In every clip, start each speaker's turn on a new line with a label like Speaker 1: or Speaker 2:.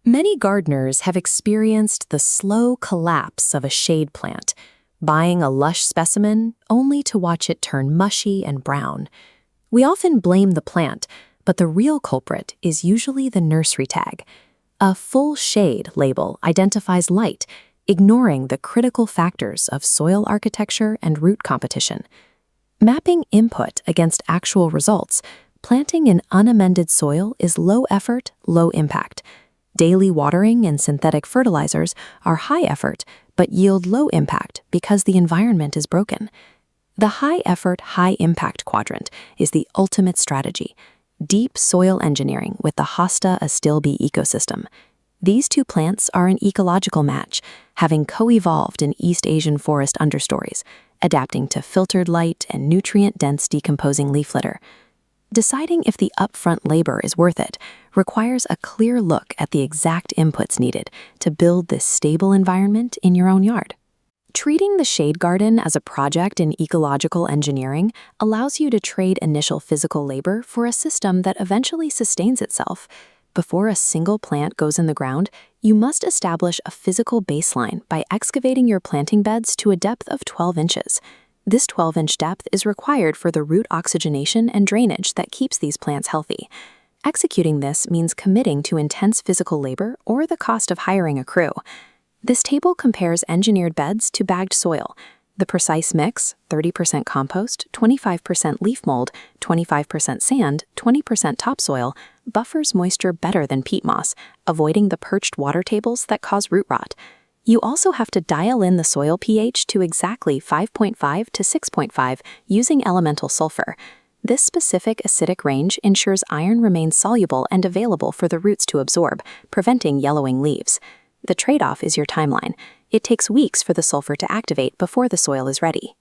Speaker 1: Many gardeners have experienced the slow collapse of a shade plant, buying a lush specimen only to watch it turn mushy and brown. We often blame the plant, but the real culprit is usually the nursery tag. A full shade label identifies light, ignoring the critical factors of soil architecture and root competition. Mapping input against actual results, planting in unamended soil is low effort, low impact. Daily watering and synthetic fertilizers are high effort, but yield low impact because the environment is broken. The high effort, high impact quadrant is the ultimate strategy. Deep soil engineering with the Hosta Astilbe ecosystem. These two plants are an ecological match, having co-evolved in East Asian forest understories, adapting to filtered light and nutrient-dense decomposing leaf litter. Deciding if the upfront labor is worth it requires a clear look at the exact inputs needed to build this stable environment in your own yard. Treating the shade garden as a project in ecological engineering allows you to trade initial physical labor for a system that eventually sustains itself. Before a single plant goes in the ground, you must establish a physical baseline by excavating your planting beds to a depth of 12 inches. This 12-inch depth is required for the root oxygenation and drainage that keeps these plants healthy. Executing this means committing to intense physical labor or the cost of hiring a crew. This table compares engineered beds to bagged soil. The precise mix, 30% compost, 25% leaf mold, 25% sand, 20% topsoil, buffers moisture better than peat moss, avoiding the perched water tables that cause root rot. You also have to dial in the soil pH to exactly 5.5 to 6.5 using elemental sulfur. This specific acidic range ensures iron remains soluble and available for the roots to absorb, preventing yellowing leaves. The trade-off is your timeline. It takes weeks for the sulfur to activate before the soil is ready.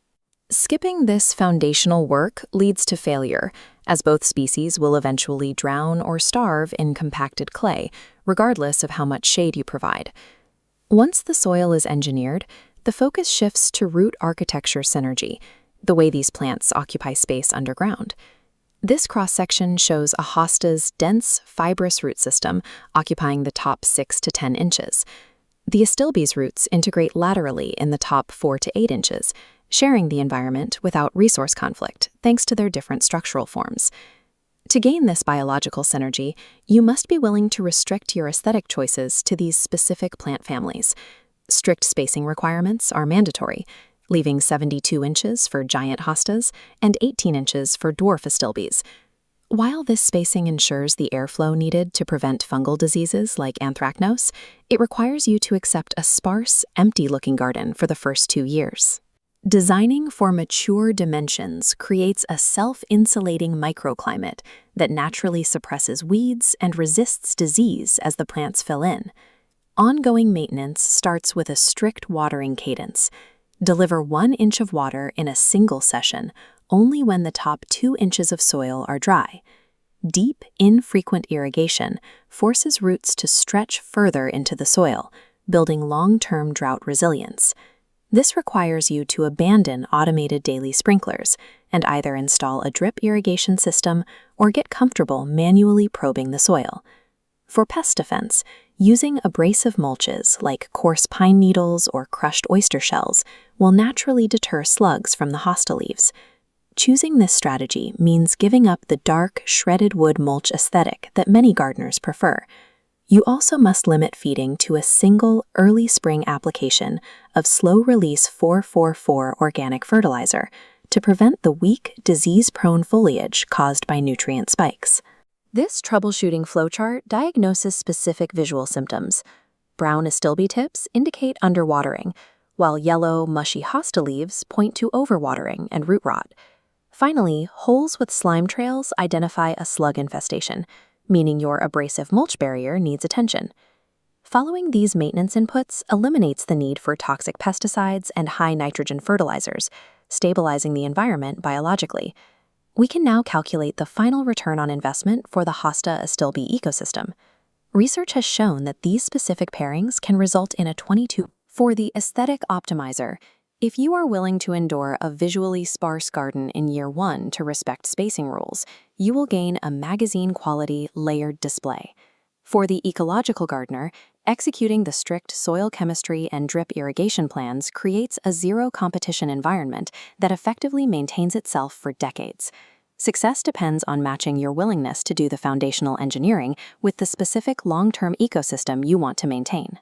Speaker 1: Skipping this foundational work leads to failure, as both species will eventually drown or starve in compacted clay, regardless of how much shade you provide. Once the soil is engineered, the focus shifts to root architecture synergy, the way these plants occupy space underground. This cross-section shows a hosta's dense, fibrous root system occupying the top 6 to 10 inches. The Astilbe's roots integrate laterally in the top 4 to 8 inches, sharing the environment without resource conflict, thanks to their different structural forms. To gain this biological synergy, you must be willing to restrict your aesthetic choices to these specific plant families. Strict spacing requirements are mandatory, leaving 72 inches for giant hostas and 18 inches for dwarf Astilbes. While this spacing ensures the airflow needed to prevent fungal diseases like anthracnose, it requires you to accept a sparse, empty-looking garden for the first 2 years. Designing for mature dimensions creates a self-insulating microclimate that naturally suppresses weeds and resists disease as the plants fill in. Ongoing maintenance starts with a strict watering cadence. Deliver 1 inch of water in a single session only when the top 2 inches of soil are dry. Deep, infrequent irrigation forces roots to stretch further into the soil, building long-term drought resilience. This requires you to abandon automated daily sprinklers and either install a drip irrigation system or get comfortable manually probing the soil. For pest defense, using abrasive mulches like coarse pine needles or crushed oyster shells will naturally deter slugs from the hosta leaves. Choosing this strategy means giving up the dark, shredded wood mulch aesthetic that many gardeners prefer. You also must limit feeding to a single early spring application of slow-release 444 organic fertilizer to prevent the weak, disease-prone foliage caused by nutrient spikes. This troubleshooting flowchart diagnoses specific visual symptoms. Brown Astilbe tips indicate underwatering, while yellow, mushy hosta leaves point to overwatering and root rot. Finally, holes with slime trails identify a slug infestation, meaning your abrasive mulch barrier needs attention. Following these maintenance inputs eliminates the need for toxic pesticides and high nitrogen fertilizers, stabilizing the environment biologically. We can now calculate the final return on investment for the Hosta Astilbe ecosystem. Research has shown that these specific pairings can result in a 22. For the aesthetic optimizer, if you are willing to endure a visually sparse garden in year 1 to respect spacing rules, you will gain a magazine-quality layered display. For the ecological gardener, executing the strict soil chemistry and drip irrigation plans creates a zero-competition environment that effectively maintains itself for decades. Success depends on matching your willingness to do the foundational engineering with the specific long-term ecosystem you want to maintain.